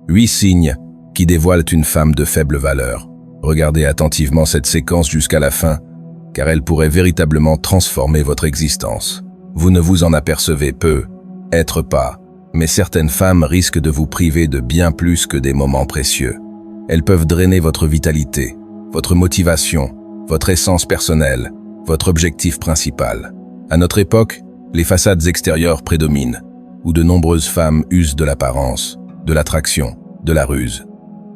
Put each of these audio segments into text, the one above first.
8 signes qui dévoilent une femme de faible valeur. Regardez attentivement cette séquence jusqu'à la fin, car elle pourrait véritablement transformer votre existence. Vous ne vous en apercevez peut-être pas, mais certaines femmes risquent de vous priver de bien plus que des moments précieux. Elles peuvent drainer votre vitalité, votre motivation, votre essence personnelle, votre objectif principal. À notre époque, les façades extérieures prédominent, où de nombreuses femmes usent de l'apparence, de l'attraction, de la ruse.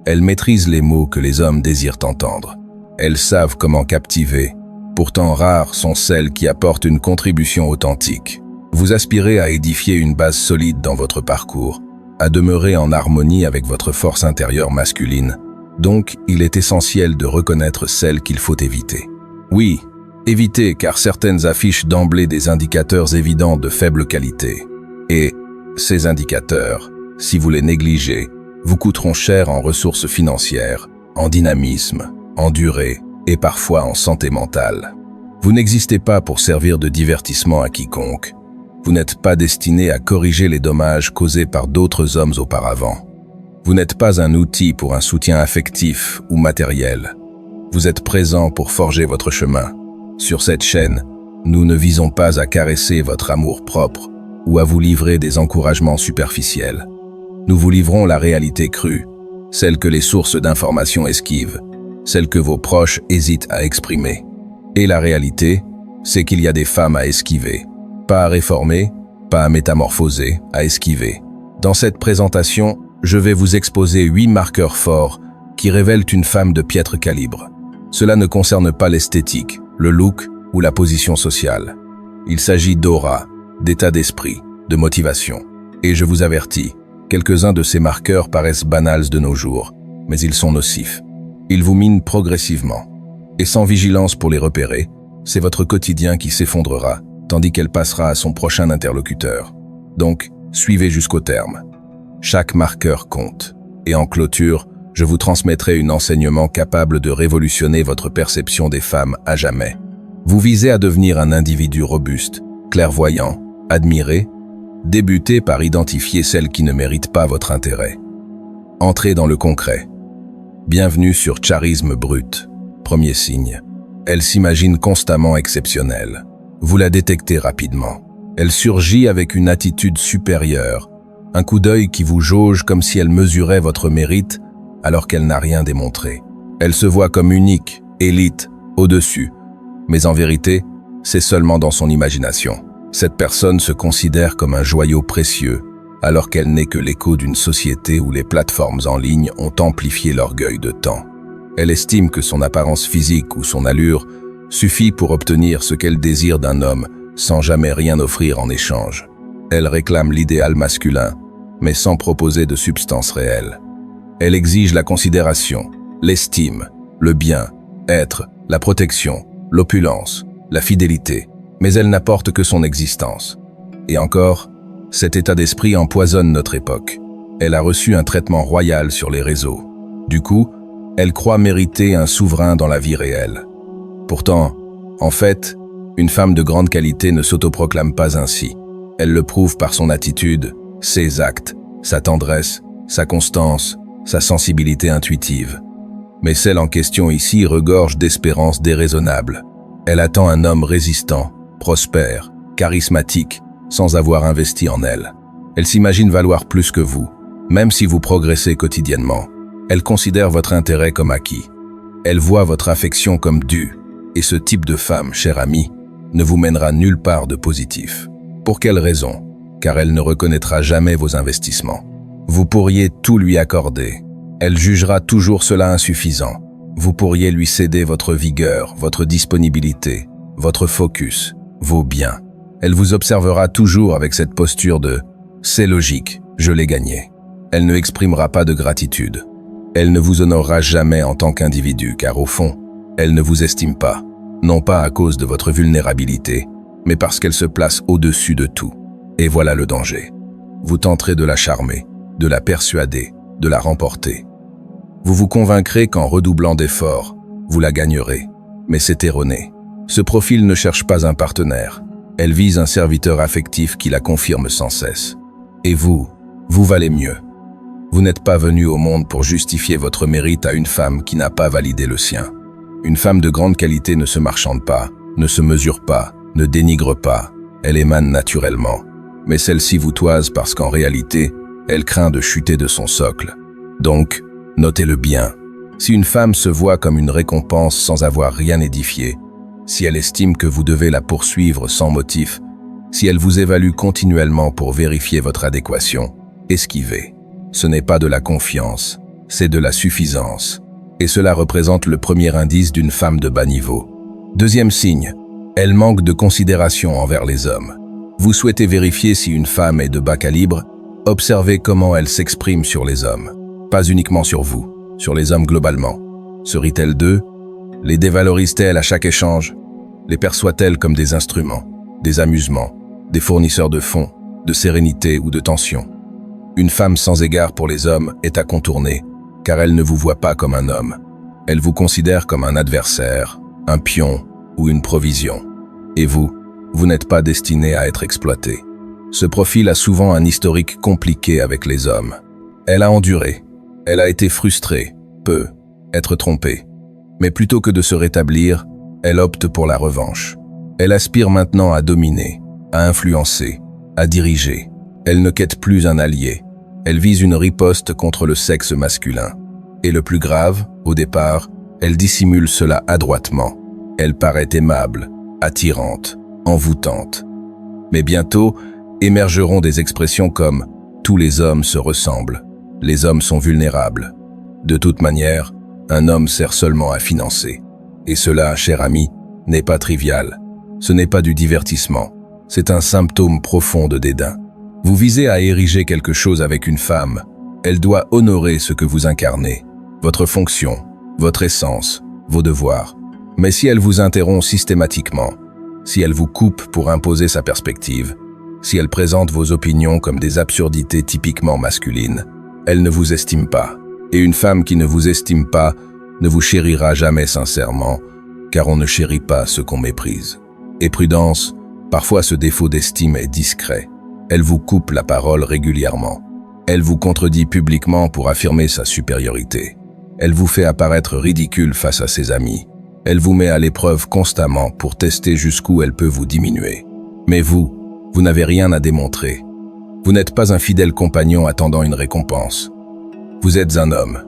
Elles maîtrisent les mots que les hommes désirent entendre. Elles savent comment captiver. Pourtant rares sont celles qui apportent une contribution authentique. Vous aspirez à édifier une base solide dans votre parcours, à demeurer en harmonie avec votre force intérieure masculine. Donc, il est essentiel de reconnaître celles qu'il faut éviter. Oui, éviter car certaines affichent d'emblée des indicateurs évidents de faible qualité. Et ces indicateurs, si vous les négligez, vous coûteront cher en ressources financières, en dynamisme, en durée et parfois en santé mentale. Vous n'existez pas pour servir de divertissement à quiconque. Vous n'êtes pas destiné à corriger les dommages causés par d'autres hommes auparavant. Vous n'êtes pas un outil pour un soutien affectif ou matériel. Vous êtes présent pour forger votre chemin. Sur cette chaîne, nous ne visons pas à caresser votre amour-propre ou à vous livrer des encouragements superficiels. Nous vous livrons la réalité crue, celle que les sources d'information esquivent, celle que vos proches hésitent à exprimer. Et la réalité, c'est qu'il y a des femmes à esquiver. Pas à réformer, pas à métamorphoser, à esquiver. Dans cette présentation, je vais vous exposer 8 marqueurs forts qui révèlent une femme de piètre calibre. Cela ne concerne pas l'esthétique, le look ou la position sociale. Il s'agit d'aura, d'état d'esprit, de motivation. Et je vous avertis, quelques-uns de ces marqueurs paraissent banals de nos jours, mais ils sont nocifs. Ils vous minent progressivement. Et sans vigilance pour les repérer, c'est votre quotidien qui s'effondrera, tandis qu'elle passera à son prochain interlocuteur. Donc, suivez jusqu'au terme. Chaque marqueur compte. Et en clôture, je vous transmettrai un enseignement capable de révolutionner votre perception des femmes à jamais. Vous visez à devenir un individu robuste, clairvoyant, admiré. Débutez par identifier celles qui ne méritent pas votre intérêt. Entrez dans le concret. Bienvenue sur Charisme Brut. Premier signe. Elle s'imagine constamment exceptionnelle. Vous la détectez rapidement. Elle surgit avec une attitude supérieure, un coup d'œil qui vous jauge comme si elle mesurait votre mérite alors qu'elle n'a rien démontré. Elle se voit comme unique, élite, au-dessus. Mais en vérité, c'est seulement dans son imagination. Cette personne se considère comme un joyau précieux, alors qu'elle n'est que l'écho d'une société où les plateformes en ligne ont amplifié l'orgueil de tant. Elle estime que son apparence physique ou son allure suffit pour obtenir ce qu'elle désire d'un homme, sans jamais rien offrir en échange. Elle réclame l'idéal masculin, mais sans proposer de substance réelle. Elle exige la considération, l'estime, le bien-être, la protection, l'opulence, la fidélité, mais elle n'apporte que son existence. Et encore, cet état d'esprit empoisonne notre époque. Elle a reçu un traitement royal sur les réseaux. Du coup, elle croit mériter un souverain dans la vie réelle. Pourtant, en fait, une femme de grande qualité ne s'autoproclame pas ainsi. Elle le prouve par son attitude, ses actes, sa tendresse, sa constance, sa sensibilité intuitive. Mais celle en question ici regorge d'espérances déraisonnables. Elle attend un homme résistant, prospère, charismatique, sans avoir investi en elle. Elle s'imagine valoir plus que vous, même si vous progressez quotidiennement. Elle considère votre intérêt comme acquis. Elle voit votre affection comme due, et ce type de femme, cher ami, ne vous mènera nulle part de positif. Pour quelle raison? Car elle ne reconnaîtra jamais vos investissements. Vous pourriez tout lui accorder. Elle jugera toujours cela insuffisant. Vous pourriez lui céder votre vigueur, votre disponibilité, votre focus, vos biens. Elle vous observera toujours avec cette posture de « c'est logique, je l'ai gagné ». Elle ne exprimera pas de gratitude. Elle ne vous honorera jamais en tant qu'individu, car au fond, elle ne vous estime pas, non pas à cause de votre vulnérabilité, mais parce qu'elle se place au-dessus de tout. Et voilà le danger. Vous tenterez de la charmer, de la persuader, de la remporter. Vous vous convaincrez qu'en redoublant d'efforts, vous la gagnerez. Mais c'est erroné. Ce profil ne cherche pas un partenaire. Elle vise un serviteur affectif qui la confirme sans cesse. Et vous valez mieux. Vous n'êtes pas venu au monde pour justifier votre mérite à une femme qui n'a pas validé le sien. Une femme de grande qualité ne se marchande pas, ne se mesure pas, ne dénigre pas, elle émane naturellement. Mais celle-ci vous toise parce qu'en réalité, elle craint de chuter de son socle. Donc, notez-le bien. Si une femme se voit comme une récompense sans avoir rien édifié, si elle estime que vous devez la poursuivre sans motif, si elle vous évalue continuellement pour vérifier votre adéquation, esquivez. Ce n'est pas de la confiance, c'est de la suffisance. Et cela représente le premier indice d'une femme de bas niveau. Deuxième signe, elle manque de considération envers les hommes. Vous souhaitez vérifier si une femme est de bas calibre, observez comment elle s'exprime sur les hommes. Pas uniquement sur vous, sur les hommes globalement. Se rit-elle d'eux? Les dévalorise-t-elle à chaque échange? Les perçoit-elle comme des instruments, des amusements, des fournisseurs de fonds, de sérénité ou de tension? Une femme sans égard pour les hommes est à contourner, car elle ne vous voit pas comme un homme. Elle vous considère comme un adversaire, un pion ou une provision. Et vous n'êtes pas destiné à être exploité. Ce profil a souvent un historique compliqué avec les hommes. Elle a enduré, elle a été frustrée, peut être trompée. Mais plutôt que de se rétablir, elle opte pour la revanche. Elle aspire maintenant à dominer, à influencer, à diriger. Elle ne quête plus un allié. Elle vise une riposte contre le sexe masculin. Et le plus grave, au départ, elle dissimule cela adroitement. Elle paraît aimable, attirante, envoûtante. Mais bientôt, émergeront des expressions comme « tous les hommes se ressemblent »,« les hommes sont vulnérables ». De toute manière, un homme sert seulement à financer. Et cela, cher ami, n'est pas trivial. Ce n'est pas du divertissement. C'est un symptôme profond de dédain. Vous visez à ériger quelque chose avec une femme. Elle doit honorer ce que vous incarnez, votre fonction, votre essence, vos devoirs. Mais si elle vous interrompt systématiquement, si elle vous coupe pour imposer sa perspective, si elle présente vos opinions comme des absurdités typiquement masculines, elle ne vous estime pas. Et une femme qui ne vous estime pas ne vous chérira jamais sincèrement, car on ne chérit pas ce qu'on méprise. Et prudence, parfois ce défaut d'estime est discret. Elle vous coupe la parole régulièrement. Elle vous contredit publiquement pour affirmer sa supériorité. Elle vous fait apparaître ridicule face à ses amis. Elle vous met à l'épreuve constamment pour tester jusqu'où elle peut vous diminuer. Mais vous n'avez rien à démontrer. Vous n'êtes pas un fidèle compagnon attendant une récompense. Vous êtes un homme.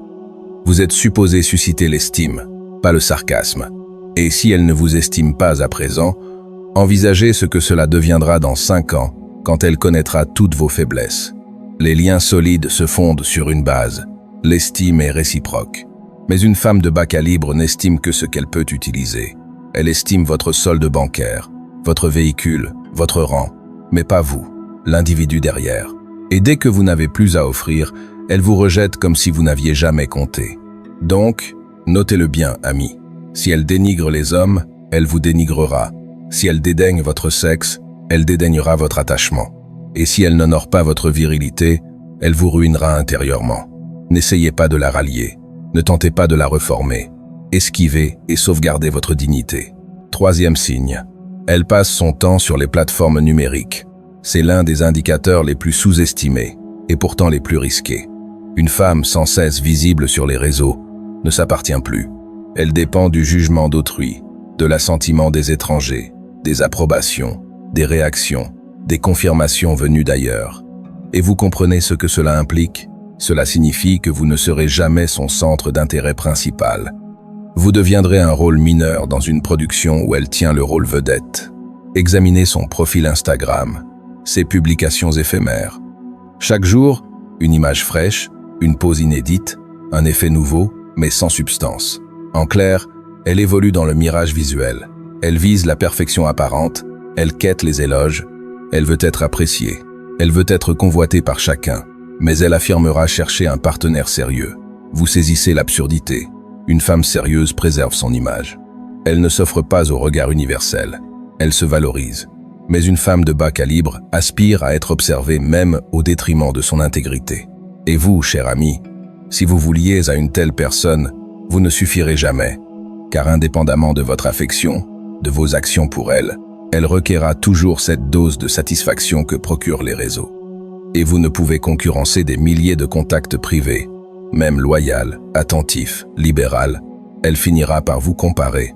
Vous êtes supposé susciter l'estime, pas le sarcasme. Et si elle ne vous estime pas à présent, envisagez ce que cela deviendra dans 5 ans, quand elle connaîtra toutes vos faiblesses. Les liens solides se fondent sur une base. L'estime est réciproque. Mais une femme de bas calibre n'estime que ce qu'elle peut utiliser. Elle estime votre solde bancaire, votre véhicule, votre rang, mais pas vous, l'individu derrière. Et dès que vous n'avez plus à offrir, elle vous rejette comme si vous n'aviez jamais compté. Donc, notez-le bien, ami. Si elle dénigre les hommes, elle vous dénigrera. Si elle dédaigne votre sexe, elle dédaignera votre attachement. Et si elle n'honore pas votre virilité, elle vous ruinera intérieurement. N'essayez pas de la rallier. Ne tentez pas de la reformer. Esquivez et sauvegardez votre dignité. Troisième signe. Elle passe son temps sur les plateformes numériques. C'est l'un des indicateurs les plus sous-estimés et pourtant les plus risqués. Une femme sans cesse visible sur les réseaux ne s'appartient plus. Elle dépend du jugement d'autrui, de l'assentiment des étrangers, des approbations, des réactions, des confirmations venues d'ailleurs. Et vous comprenez ce que cela implique? Cela signifie que vous ne serez jamais son centre d'intérêt principal. Vous deviendrez un rôle mineur dans une production où elle tient le rôle vedette. Examinez son profil Instagram, ses publications éphémères. Chaque jour, une image fraîche, une pose inédite, un effet nouveau, mais sans substance. En clair, elle évolue dans le mirage visuel. Elle vise la perfection apparente, elle quête les éloges, elle veut être appréciée, elle veut être convoitée par chacun, mais elle affirmera chercher un partenaire sérieux. Vous saisissez l'absurdité. Une femme sérieuse préserve son image. Elle ne s'offre pas au regard universel. Elle se valorise. Mais une femme de bas calibre aspire à être observée même au détriment de son intégrité. Et vous, cher ami, si vous vous liez à une telle personne, vous ne suffirez jamais, car indépendamment de votre affection, de vos actions pour elle, elle requerra toujours cette dose de satisfaction que procurent les réseaux. Et vous ne pouvez concurrencer des milliers de contacts privés. Même loyal, attentif, libéral, elle finira par vous comparer.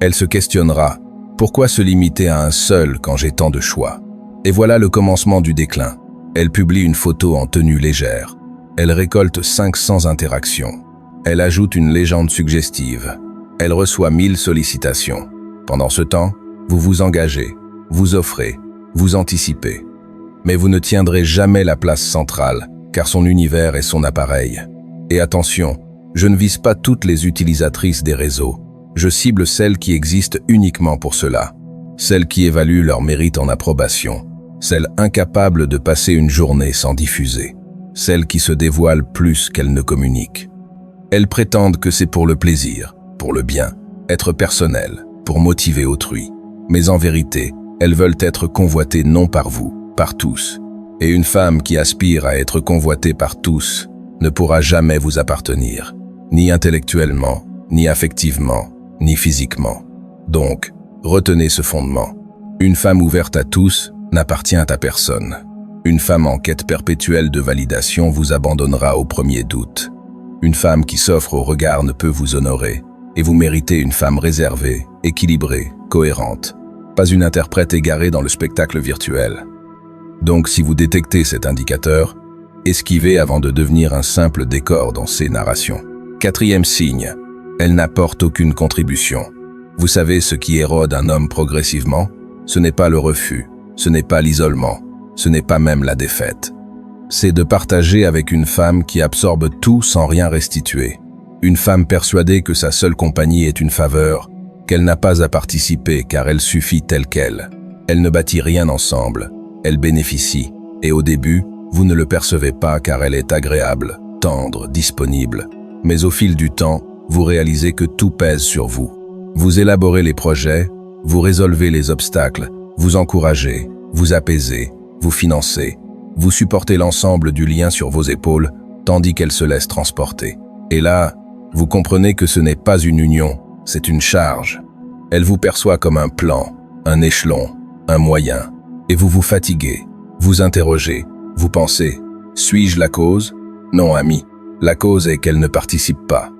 Elle se questionnera « Pourquoi se limiter à un seul quand j'ai tant de choix ?» Et voilà le commencement du déclin. Elle publie une photo en tenue légère. Elle récolte 500 interactions. Elle ajoute une légende suggestive. Elle reçoit 1000 sollicitations. Pendant ce temps, vous vous engagez, vous offrez, vous anticipez. Mais vous ne tiendrez jamais la place centrale, car son univers est son appareil. Et attention, je ne vise pas toutes les utilisatrices des réseaux. Je cible celles qui existent uniquement pour cela. Celles qui évaluent leur mérite en approbation. Celles incapables de passer une journée sans diffuser. Celles qui se dévoilent plus qu'elles ne communiquent. Elles prétendent que c'est pour le plaisir, pour le bien, être personnel, pour motiver autrui. Mais en vérité, elles veulent être convoitées non par vous, par tous. Et une femme qui aspire à être convoitée par tous ne pourra jamais vous appartenir, ni intellectuellement, ni affectivement, ni physiquement. Donc, retenez ce fondement. Une femme ouverte à tous n'appartient à personne. Une femme en quête perpétuelle de validation vous abandonnera au premier doute. Une femme qui s'offre au regard ne peut vous honorer, et vous méritez une femme réservée, équilibrée, cohérente, pas une interprète égarée dans le spectacle virtuel. Donc si vous détectez cet indicateur, esquivez avant de devenir un simple décor dans ces narrations. 4e signe, elle n'apporte aucune contribution. Vous savez ce qui érode un homme progressivement? Ce n'est pas le refus, ce n'est pas l'isolement, ce n'est pas même la défaite. C'est de partager avec une femme qui absorbe tout sans rien restituer. Une femme persuadée que sa seule compagnie est une faveur, qu'elle n'a pas à participer car elle suffit telle qu'elle. Elle ne bâtit rien ensemble, elle bénéficie, et au début, vous ne le percevez pas car elle est agréable, tendre, disponible. Mais au fil du temps, vous réalisez que tout pèse sur vous. Vous élaborez les projets, vous résolvez les obstacles, vous encouragez, vous apaisez, vous financez, vous supportez l'ensemble du lien sur vos épaules, tandis qu'elle se laisse transporter. Et là, vous comprenez que ce n'est pas une union, c'est une charge. Elle vous perçoit comme un plan, un échelon, un moyen, et vous vous fatiguez, vous interrogez, vous pensez « Suis-je la cause ?» Non, ami, la cause est qu'elle ne participe pas.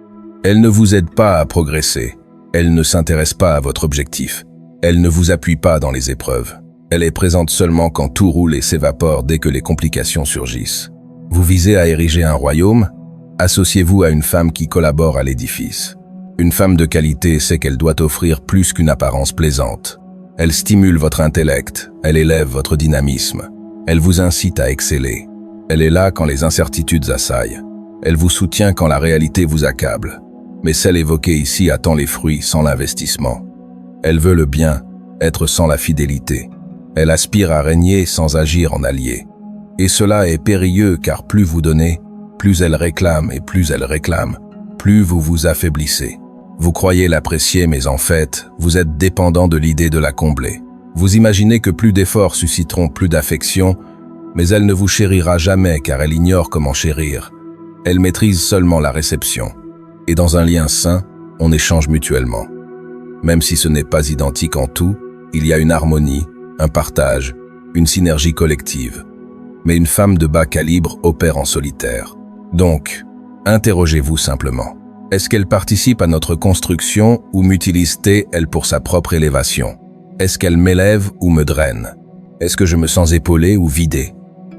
Elle ne vous aide pas à progresser, elle ne s'intéresse pas à votre objectif, elle ne vous appuie pas dans les épreuves. Elle est présente seulement quand tout roule et s'évapore dès que les complications surgissent. Vous visez à ériger un royaume? Associez-vous à une femme qui collabore à l'édifice. Une femme de qualité sait qu'elle doit offrir plus qu'une apparence plaisante. Elle stimule votre intellect, elle élève votre dynamisme. Elle vous incite à exceller. Elle est là quand les incertitudes assaillent. Elle vous soutient quand la réalité vous accable. Mais celle évoquée ici attend les fruits sans l'investissement. Elle veut le bien, être sans la fidélité. Elle aspire à régner sans agir en allié. Et cela est périlleux car plus vous donnez, plus elle réclame et plus elle réclame, plus vous vous affaiblissez. Vous croyez l'apprécier mais en fait, vous êtes dépendant de l'idée de la combler. Vous imaginez que plus d'efforts susciteront plus d'affection, mais elle ne vous chérira jamais car elle ignore comment chérir. Elle maîtrise seulement la réception. Et dans un lien sain, on échange mutuellement. Même si ce n'est pas identique en tout, il y a une harmonie, un partage, une synergie collective. Mais une femme de bas calibre opère en solitaire. Donc, interrogez-vous simplement. Est-ce qu'elle participe à notre construction ou m'utilise-t-elle pour sa propre élévation? Est-ce qu'elle m'élève ou me draine? Est-ce que je me sens épaulé ou vidé?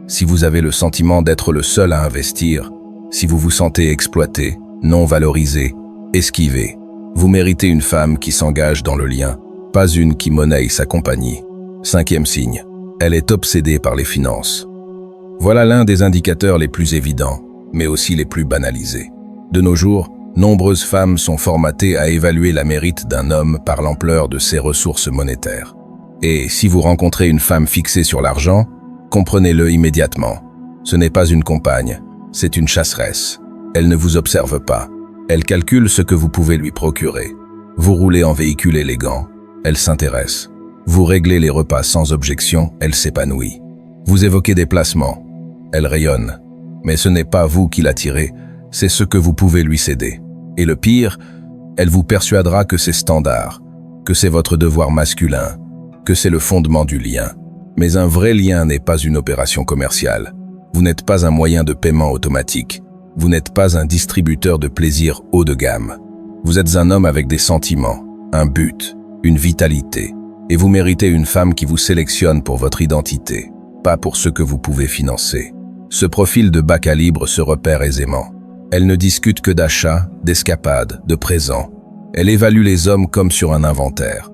Si vous avez le sentiment d'être le seul à investir, si vous vous sentez exploité, non valorisé, esquivé, vous méritez une femme qui s'engage dans le lien, pas une qui monnaie sa compagnie. 5e signe, elle est obsédée par les finances. Voilà l'un des indicateurs les plus évidents, mais aussi les plus banalisés. De nos jours, nombreuses femmes sont formatées à évaluer la mérite d'un homme par l'ampleur de ses ressources monétaires. Et si vous rencontrez une femme fixée sur l'argent, comprenez-le immédiatement. Ce n'est pas une compagne, c'est une chasseresse. Elle ne vous observe pas. Elle calcule ce que vous pouvez lui procurer. Vous roulez en véhicule élégant, elle s'intéresse. Vous réglez les repas sans objection, elle s'épanouit. Vous évoquez des placements, elle rayonne. Mais ce n'est pas vous qui l'attirez, c'est ce que vous pouvez lui céder. Et le pire, elle vous persuadera que c'est standard, que c'est votre devoir masculin, que c'est le fondement du lien. Mais un vrai lien n'est pas une opération commerciale. Vous n'êtes pas un moyen de paiement automatique. Vous n'êtes pas un distributeur de plaisir haut de gamme. Vous êtes un homme avec des sentiments, un but, une vitalité. Et vous méritez une femme qui vous sélectionne pour votre identité, pas pour ce que vous pouvez financer. Ce profil de bas calibre se repère aisément. Elle ne discute que d'achats, d'escapades, de présents. Elle évalue les hommes comme sur un inventaire.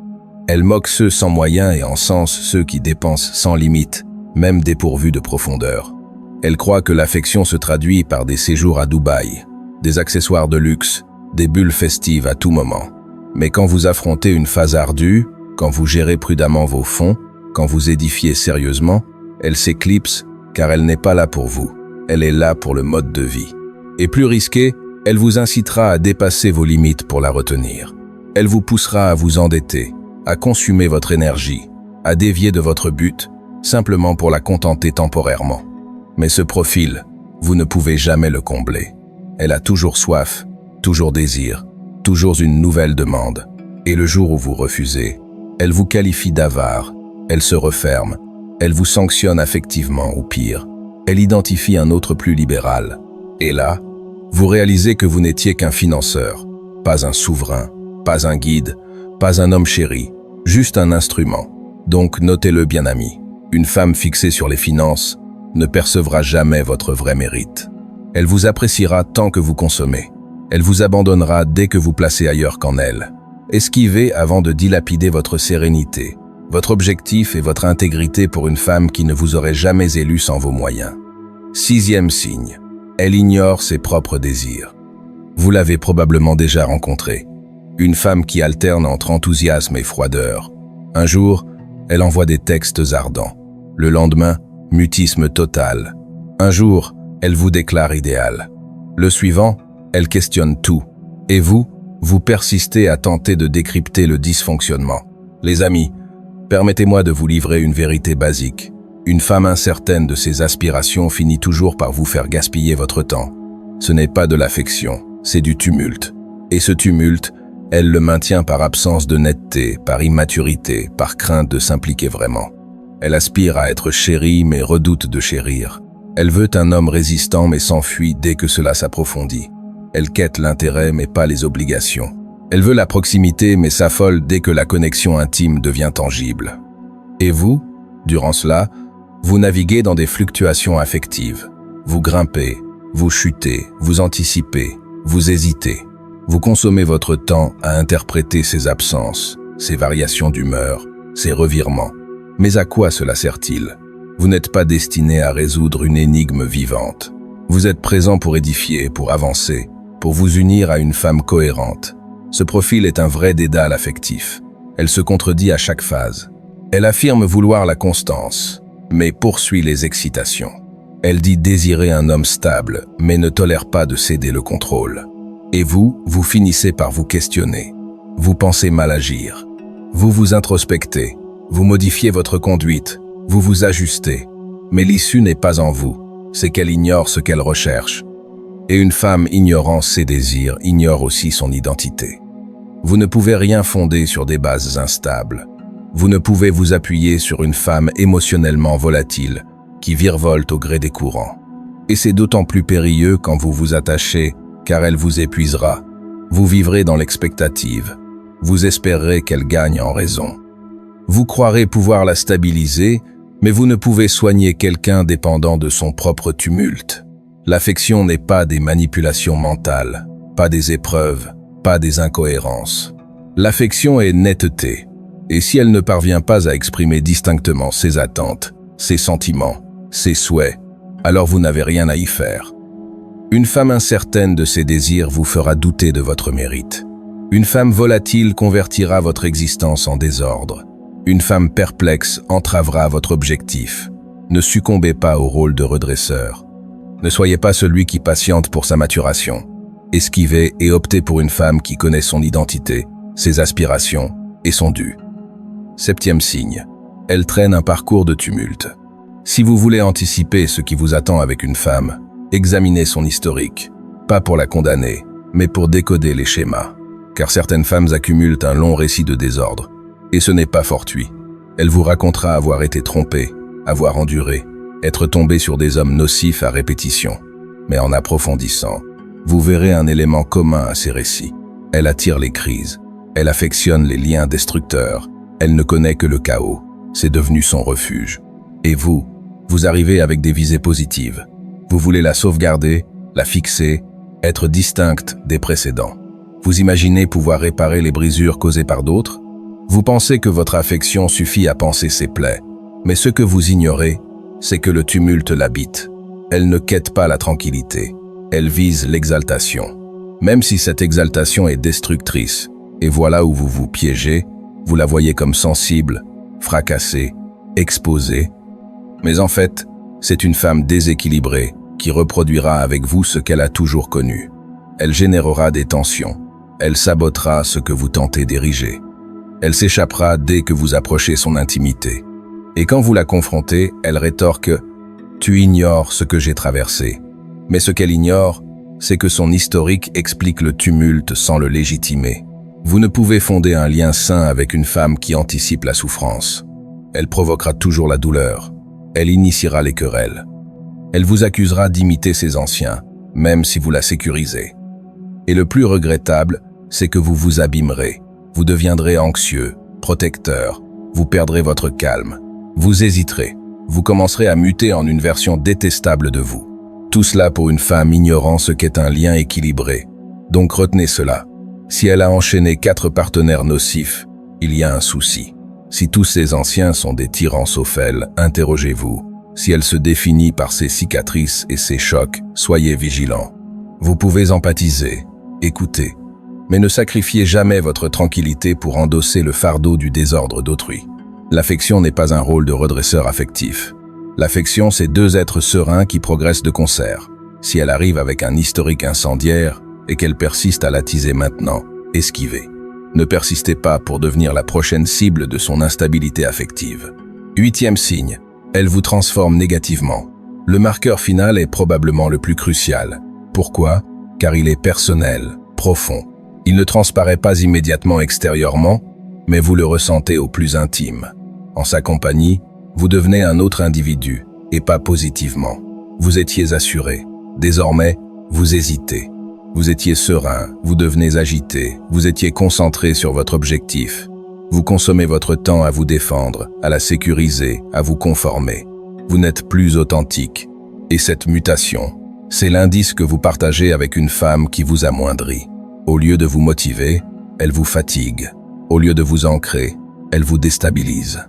Elle moque ceux sans moyens et encense ceux qui dépensent sans limite, même dépourvus de profondeur. Elle croit que l'affection se traduit par des séjours à Dubaï, des accessoires de luxe, des bulles festives à tout moment. Mais quand vous affrontez une phase ardue, quand vous gérez prudemment vos fonds, quand vous édifiez sérieusement, elle s'éclipse car elle n'est pas là pour vous. Elle est là pour le mode de vie. Et plus risqué, elle vous incitera à dépasser vos limites pour la retenir. Elle vous poussera à vous endetter, à consumer votre énergie, à dévier de votre but, simplement pour la contenter temporairement. Mais ce profil, vous ne pouvez jamais le combler. Elle a toujours soif, toujours désir, toujours une nouvelle demande. Et le jour où vous refusez, elle vous qualifie d'avare, elle se referme, elle vous sanctionne affectivement ou pire, elle identifie un autre plus libéral. Et là, vous réalisez que vous n'étiez qu'un financeur, pas un souverain, pas un guide, pas un homme chéri, juste un instrument. Donc notez-le bien ami, une femme fixée sur les finances ne percevra jamais votre vrai mérite. Elle vous appréciera tant que vous consommez. Elle vous abandonnera dès que vous placez ailleurs qu'en elle. Esquivez avant de dilapider votre sérénité, votre objectif et votre intégrité pour une femme qui ne vous aurait jamais élu sans vos moyens. 6e signe. Elle ignore ses propres désirs. Vous l'avez probablement déjà rencontrée. Une femme qui alterne entre enthousiasme et froideur. Un jour, elle envoie des textes ardents. Le lendemain, mutisme total. Un jour, elle vous déclare idéal. Le suivant, elle questionne tout. Et vous persistez à tenter de décrypter le dysfonctionnement. Les amis, permettez-moi de vous livrer une vérité basique. Une femme incertaine de ses aspirations finit toujours par vous faire gaspiller votre temps. Ce n'est pas de l'affection, c'est du tumulte. Et ce tumulte, elle le maintient par absence de netteté, par immaturité, par crainte de s'impliquer vraiment. Elle aspire à être chérie mais redoute de chérir. Elle veut un homme résistant mais s'enfuit dès que cela s'approfondit. Elle quête l'intérêt mais pas les obligations. Elle veut la proximité mais s'affole dès que la connexion intime devient tangible. Et vous, durant cela, vous naviguez dans des fluctuations affectives. Vous grimpez, vous chutez, vous anticipez, vous hésitez. Vous consommez votre temps à interpréter ces absences, ces variations d'humeur, ces revirements. Mais à quoi cela sert-il? Vous n'êtes pas destiné à résoudre une énigme vivante. Vous êtes présent pour édifier, pour avancer, pour vous unir à une femme cohérente. Ce profil est un vrai dédale affectif. Elle se contredit à chaque phase. Elle affirme vouloir la constance, mais poursuit les excitations. Elle dit désirer un homme stable, mais ne tolère pas de céder le contrôle. Et vous finissez par vous questionner. Vous pensez mal agir. Vous vous introspectez. Vous modifiez votre conduite, vous vous ajustez, mais l'issue n'est pas en vous, c'est qu'elle ignore ce qu'elle recherche. Et une femme ignorant ses désirs ignore aussi son identité. Vous ne pouvez rien fonder sur des bases instables. Vous ne pouvez vous appuyer sur une femme émotionnellement volatile qui virevolte au gré des courants. Et c'est d'autant plus périlleux quand vous vous attachez, car elle vous épuisera. Vous vivrez dans l'expectative. Vous espérerez qu'elle gagne en raison. Vous croirez pouvoir la stabiliser, mais vous ne pouvez soigner quelqu'un dépendant de son propre tumulte. L'affection n'est pas des manipulations mentales, pas des épreuves, pas des incohérences. L'affection est netteté, et si elle ne parvient pas à exprimer distinctement ses attentes, ses sentiments, ses souhaits, alors vous n'avez rien à y faire. Une femme incertaine de ses désirs vous fera douter de votre mérite. Une femme volatile convertira votre existence en désordre. Une femme perplexe entravera votre objectif. Ne succombez pas au rôle de redresseur. Ne soyez pas celui qui patiente pour sa maturation. Esquivez et optez pour une femme qui connaît son identité, ses aspirations et son dû. 7e signe. Elle traîne un parcours de tumulte. Si vous voulez anticiper ce qui vous attend avec une femme, examinez son historique, pas pour la condamner, mais pour décoder les schémas. Car certaines femmes accumulent un long récit de désordre. Et ce n'est pas fortuit. Elle vous racontera avoir été trompée, avoir enduré, être tombé sur des hommes nocifs à répétition. Mais en approfondissant, vous verrez un élément commun à ces récits. Elle attire les crises, elle affectionne les liens destructeurs, elle ne connaît que le chaos, c'est devenu son refuge. Et vous arrivez avec des visées positives. Vous voulez la sauvegarder, la fixer, être distincte des précédents. Vous imaginez pouvoir réparer les brisures causées par d'autres? Vous pensez que votre affection suffit à panser ses plaies, mais ce que vous ignorez, c'est que le tumulte l'habite. Elle ne quête pas la tranquillité, elle vise l'exaltation. Même si cette exaltation est destructrice, et voilà où vous vous piégez, vous la voyez comme sensible, fracassée, exposée. Mais en fait, c'est une femme déséquilibrée qui reproduira avec vous ce qu'elle a toujours connu. Elle générera des tensions, elle sabotera ce que vous tentez d'ériger. Elle s'échappera dès que vous approchez son intimité. Et quand vous la confrontez, elle rétorque « Tu ignores ce que j'ai traversé ». Mais ce qu'elle ignore, c'est que son historique explique le tumulte sans le légitimer. Vous ne pouvez fonder un lien sain avec une femme qui anticipe la souffrance. Elle provoquera toujours la douleur. Elle initiera les querelles. Elle vous accusera d'imiter ses anciens, même si vous la sécurisez. Et le plus regrettable, c'est que vous vous abîmerez. Vous deviendrez anxieux, protecteur, vous perdrez votre calme. Vous hésiterez, vous commencerez à muter en une version détestable de vous. Tout cela pour une femme ignorant ce qu'est un lien équilibré. Donc retenez cela. Si elle a enchaîné 4 partenaires nocifs, il y a un souci. Si tous ces anciens sont des tyrans sophèles, interrogez-vous. Si elle se définit par ses cicatrices et ses chocs, soyez vigilants. Vous pouvez empathiser, écouter, mais ne sacrifiez jamais votre tranquillité pour endosser le fardeau du désordre d'autrui. L'affection n'est pas un rôle de redresseur affectif. L'affection, c'est 2 êtres sereins qui progressent de concert. Si elle arrive avec un historique incendiaire et qu'elle persiste à l'attiser maintenant, esquivez. Ne persistez pas pour devenir la prochaine cible de son instabilité affective. 8e signe, elle vous transforme négativement. Le marqueur final est probablement le plus crucial. Pourquoi? Car il est personnel, profond. Il ne transparaît pas immédiatement extérieurement, mais vous le ressentez au plus intime. En sa compagnie, vous devenez un autre individu, et pas positivement. Vous étiez assuré. Désormais, vous hésitez. Vous étiez serein, vous devenez agité, vous étiez concentré sur votre objectif. Vous consommez votre temps à vous défendre, à la sécuriser, à vous conformer. Vous n'êtes plus authentique. Et cette mutation, c'est l'indice que vous partagez avec une femme qui vous amoindrit. Au lieu de vous motiver, elle vous fatigue. Au lieu de vous ancrer, elle vous déstabilise.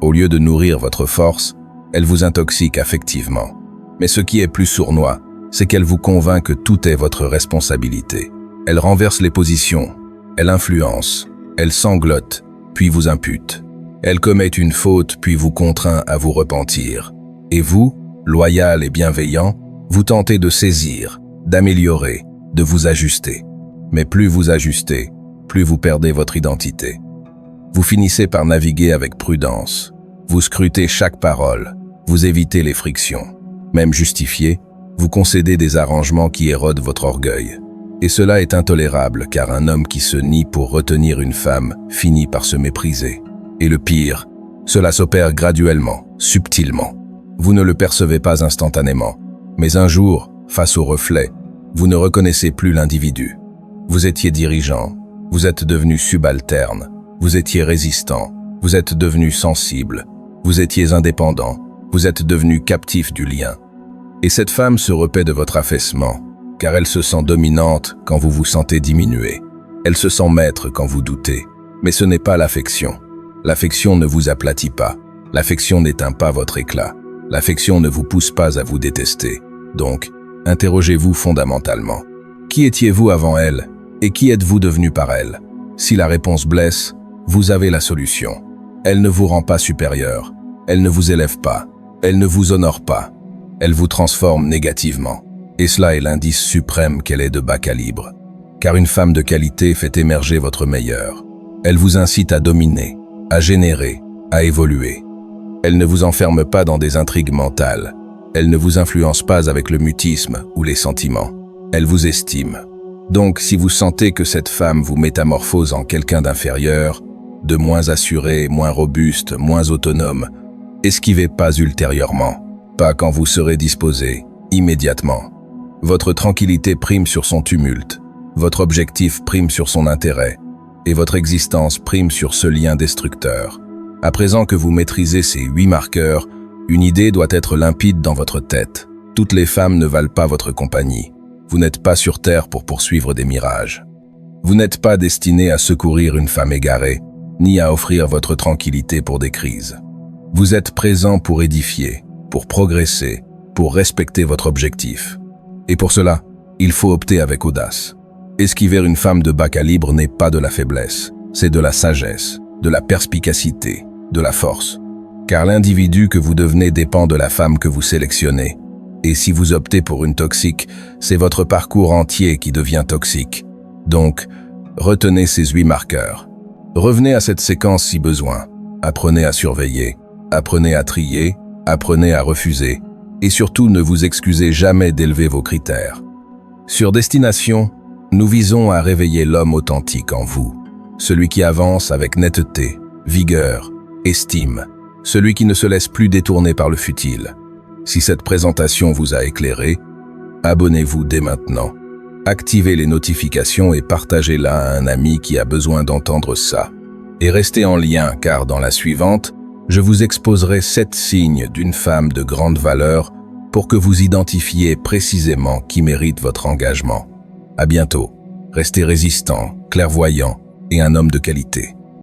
Au lieu de nourrir votre force, elle vous intoxique affectivement. Mais ce qui est plus sournois, c'est qu'elle vous convainc que tout est votre responsabilité. Elle renverse les positions, elle influence, elle sanglote, puis vous impute. Elle commet une faute, puis vous contraint à vous repentir. Et vous, loyal et bienveillant, vous tentez de saisir, d'améliorer, de vous ajuster. Mais plus vous ajustez, plus vous perdez votre identité. Vous finissez par naviguer avec prudence. Vous scrutez chaque parole, vous évitez les frictions. Même justifiées, vous concédez des arrangements qui érodent votre orgueil. Et cela est intolérable car un homme qui se nie pour retenir une femme finit par se mépriser. Et le pire, cela s'opère graduellement, subtilement. Vous ne le percevez pas instantanément, mais un jour, face au reflet, vous ne reconnaissez plus l'individu. Vous étiez dirigeant, vous êtes devenu subalterne, vous étiez résistant, vous êtes devenu sensible, vous étiez indépendant, vous êtes devenu captif du lien. Et cette femme se repaît de votre affaissement, car elle se sent dominante quand vous vous sentez diminué. Elle se sent maître quand vous doutez. Mais ce n'est pas l'affection. L'affection ne vous aplatit pas. L'affection n'éteint pas votre éclat. L'affection ne vous pousse pas à vous détester. Donc, interrogez-vous fondamentalement. Qui étiez-vous avant elle et qui êtes-vous devenu par elle? Si la réponse blesse, vous avez la solution. Elle ne vous rend pas supérieur. Elle ne vous élève pas. Elle ne vous honore pas. Elle vous transforme négativement. Et cela est l'indice suprême qu'elle est de bas calibre. Car une femme de qualité fait émerger votre meilleur. Elle vous incite à dominer, à générer, à évoluer. Elle ne vous enferme pas dans des intrigues mentales. Elle ne vous influence pas avec le mutisme ou les sentiments. Elle vous estime. Donc, si vous sentez que cette femme vous métamorphose en quelqu'un d'inférieur, de moins assuré, moins robuste, moins autonome, esquivez pas ultérieurement. Pas quand vous serez disposé, immédiatement. Votre tranquillité prime sur son tumulte, votre objectif prime sur son intérêt, et votre existence prime sur ce lien destructeur. À présent que vous maîtrisez ces 8 marqueurs, une idée doit être limpide dans votre tête. Toutes les femmes ne valent pas votre compagnie. Vous n'êtes pas sur Terre pour poursuivre des mirages. Vous n'êtes pas destiné à secourir une femme égarée, ni à offrir votre tranquillité pour des crises. Vous êtes présent pour édifier, pour progresser, pour respecter votre objectif. Et pour cela, il faut opter avec audace. Esquiver une femme de bas calibre n'est pas de la faiblesse, c'est de la sagesse, de la perspicacité, de la force. Car l'individu que vous devenez dépend de la femme que vous sélectionnez. Et si vous optez pour une toxique, c'est votre parcours entier qui devient toxique. Donc, retenez ces 8 marqueurs. Revenez à cette séquence si besoin. Apprenez à surveiller, apprenez à trier, apprenez à refuser. Et surtout, ne vous excusez jamais d'élever vos critères. Sur Destination, nous visons à réveiller l'homme authentique en vous. Celui qui avance avec netteté, vigueur, estime. Celui qui ne se laisse plus détourner par le futile. Si cette présentation vous a éclairé, abonnez-vous dès maintenant. Activez les notifications et partagez-la à un ami qui a besoin d'entendre ça. Et restez en lien car dans la suivante, je vous exposerai 7 signes d'une femme de grande valeur pour que vous identifiez précisément qui mérite votre engagement. À bientôt. Restez résistant, clairvoyant et un homme de qualité.